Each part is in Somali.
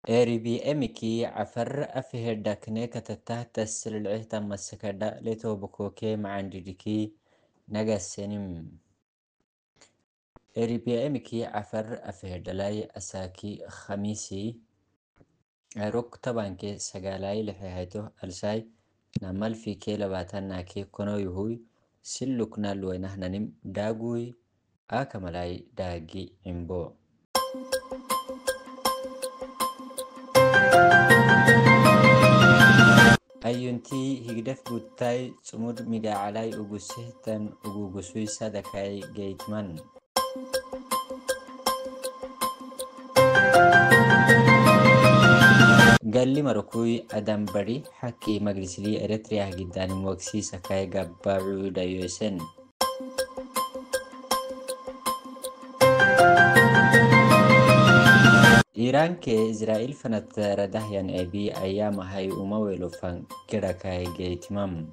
ARBMkii cafar afihedakne katatahta sililcihta masakada letobokoke macandidikii nagasenim. ARBMkii cafar afihedalai asaki khamisi rok tabanke sagalai lixehayto alsai namalfike labatanake konoyuhui silukna luwaynahnanim dagui akamalai dagi imbo. Ayunti higdef buttai sumud migacalai ugusihtan ugugusui sadakai gaitman. Galli marukui adam bari haki maglisli Eritrea giddani waksi sakai gabbaru dayosen. Iran ke Israel fanat radahyan ebi ayam hai umawelofan kirakai gaitmam.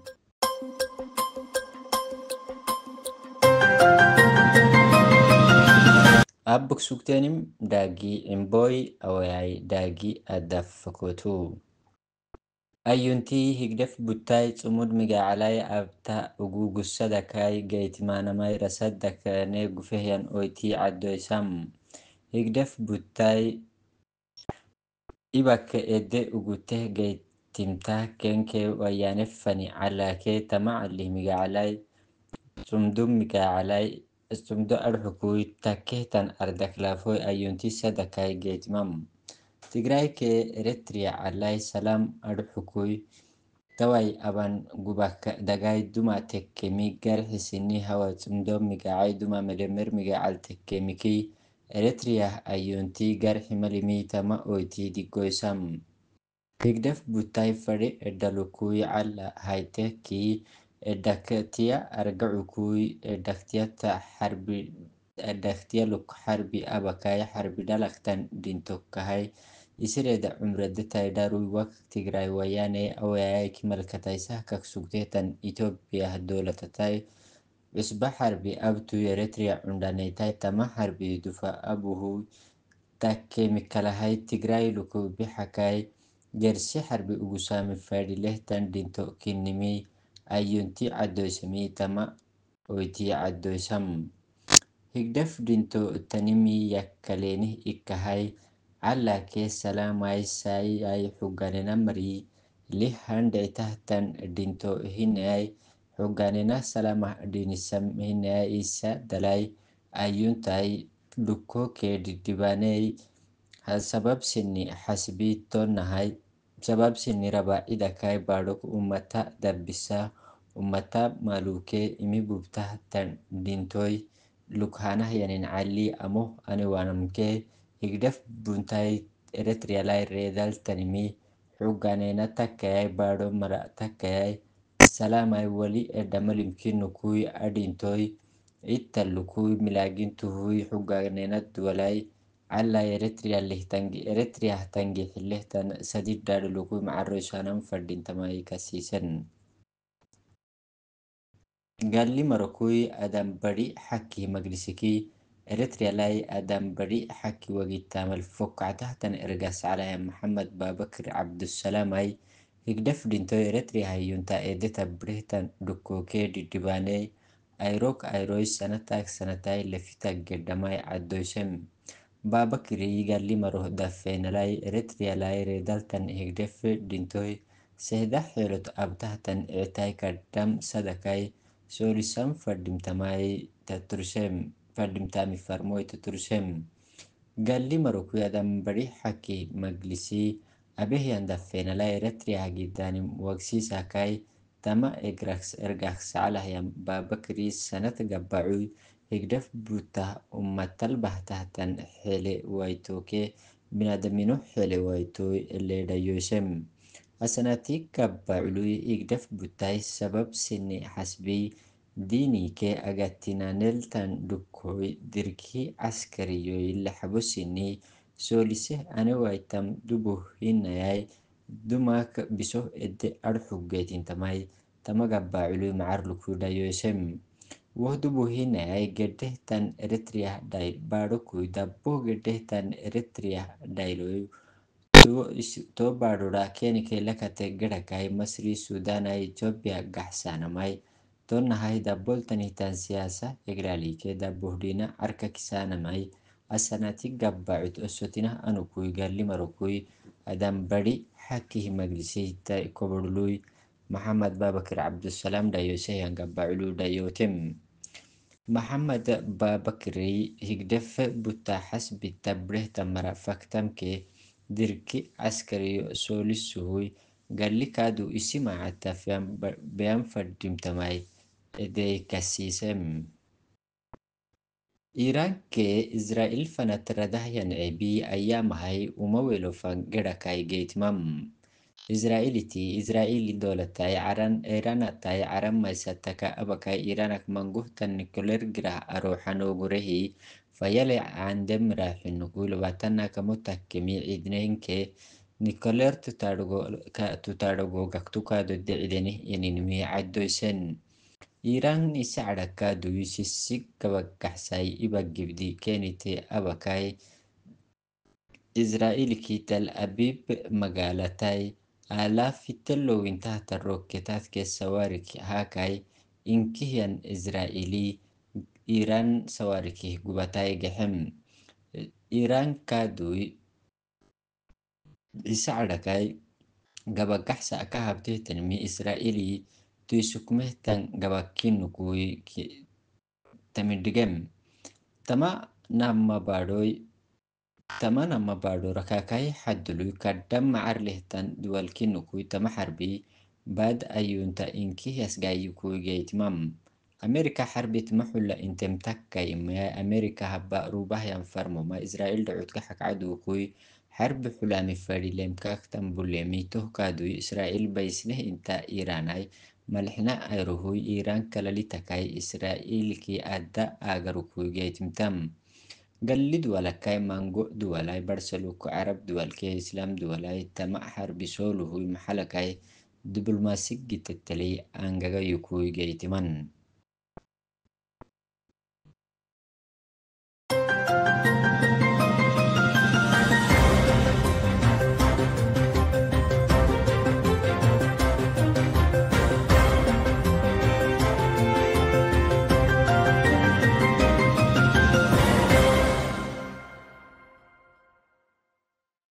Abbuk suktenim dagi imboy awayai dagi adafakotu. Ayunti higdef buttai sumud migacalai abta ugugus sadakai gaitmanamai rasadakane gufehyan oiti addoisam. Higdef buttai ibak ede uguteh gaitimta kenke wayanefani alake tamacalih migacalai sumdum migacalai sumdo arxukui takehtan ardaklafoy ayunti sadakai gaitmam. Tigray ke Eritrea alai salam arxukui tawai aban gubak dagai duma tekkemi garxisini hawa sumdo migacai duma melemer migacal tekkemiki Eritrea ayunti garxi malimi tama oiti digoisam. Higdef buttai fadi edalukui alla haiteki edaktia argacukui edaktiyata harbi luk harbi abakai harbi dalaktan dintokahai isireda cumradetai darui wak Tigray wayane awayai kimalkataisah kak sugtetan Ethiopia dolatatai cusba harbi abtu Eritrea cundaneitai tama harbi dufa abuhu takkemikalahai Tigray luku bixakai gersi harbi ugusami fadi lehtan dinto kinimi ayunti caddoysami tama oiti caddoysam. Higdef dinto tanimi yakkalenih ikahai alla ke salamai sayai xuganena mari lih handecitahtan dinto hinayai xuganena salamah dinisam hinayai isa dalai ayuntai luko ke didibanei sabab sini hasbi tonahai sabab sini raba idakai badok ummata darbisa ummata maluke imi bubtahtan dintoi lukhanah yanin cali amoh aniwanamke higdef buntai Eritrea lai redal tanimi xuganena takkayai bado mara takkayai salamai wali edamalimki nukui adintoi italukui milagintuhui xuganena duwalai alla Eritrea tangi xilehtan sadid dadulukui macaroisanam fadintamai kasisen. Galli marukui adam bari haki maglisiki Eritrea lai adam bari haki wagitamal fokatahtan ergas calaya Muhammad Babakir Abdussalamai higdef dinto Eritrea hayunta edeta brehtan dukoke didibanei ayrok ayroy sanatai lefita gedamai addoysem. Babakiri galli maruh dafenalai Eritrea lai redaltan higdef dintoi sehdah xelot abtahtan etai kadam sadakai solisam fadimtamai tatursem fadimtami farmoi tatursem. Galli marukui adam bari haki maglisi abehyan dafenalai Eritrea gidanim wagsi sakai tama ergax calahyan Babakiri sanat gabbacui higdef buta ummatal bahtahtan xele waitoke binadamino xele waitoi eledayoysem. Asanatik gabbacului higdef butai sabab sini hasbi dini ke agatinaneltan dukoi dirki askariyoy laxabo sini soliseh anewaitam dubuh hinayai dumak bisoh ede arxugetintamai tama gabbacului macarluku dayoysem. Wahdubu hinayai gedehtan Eritrea dail badokui dabboh gedehtan Eritrea dailoy to barura keni ke lakate gadakai Masri Sudan Ethiopia gaxsanamai tonahay da boltan hitan siyasa egralike da buhdina arka kisanamai asanati gabbacut osotina anukui galli marukui adam bari حكيه مجلسي كوبرلوي محمد بابكر عبد السلام دايوسي قبعلو دايوتم محمد بابكري هيقدف بتا حسب التبره تمرا فاكتم كي دركي عسكري سولي السهوي قال لي كادو اسمع عتا بيان فردم تماي دي كسيسم إيران كي إسرائيل فنتردهين عبي أيام هاي ومويلو فانقرا كاي جيتمام إسرائيلي دولة تاي عران إيران تاي عران ما ستكا أبكا إيرانك منقوه تنكولير جرا أروحانو غرهي فيلي عندم راح النقول واتنا كمتحكمي عدنين كي نيكولير تتارغو غاكتو كادو دي عدني يعني نمي عدو سن إيران إسعركا دو يسيسيك كبكحساي إبا جبدي كينيتي أبكاي إسرائيل كي تل أبيب مقالتاي آلاف التلو تحت الروكتات كالسوارك هاكاي إنكيان إسرائيلي إيران سواركي قبتاي جحم إيران كادوي إسعركاي قبقحسا أكاهبته تنمي إسرائيلي تيسكمهتن قبكينكوي تمدقم تما نام باروي تمانا ما بارو ركاكاي حدلو كدام معر لهتان دول كينوكوي تما حربي بعد أيونتا إنكي يسجاي كوي جيت مام أمريكا حربي تمحل إنت متكاي ما أمريكا هبا روباه ينفرمو ما إسرائيل دعوت كحك عدو كوي حرب حلامي فاري لمكاك تنبوليمي كادوي إسرائيل بيسنه إنتا إيراناي ملحنا أيروهوي إيران كلالي تكاي إسرائيل كي أدى آغرو كوي جيت متم قلد ولا كاي مانجو دولاي برسلوك عرب دول كي إسلام دولاي تما حرب سولو هو محل كاي دبلوماسي جت التلي أنجا يكوي جيتمن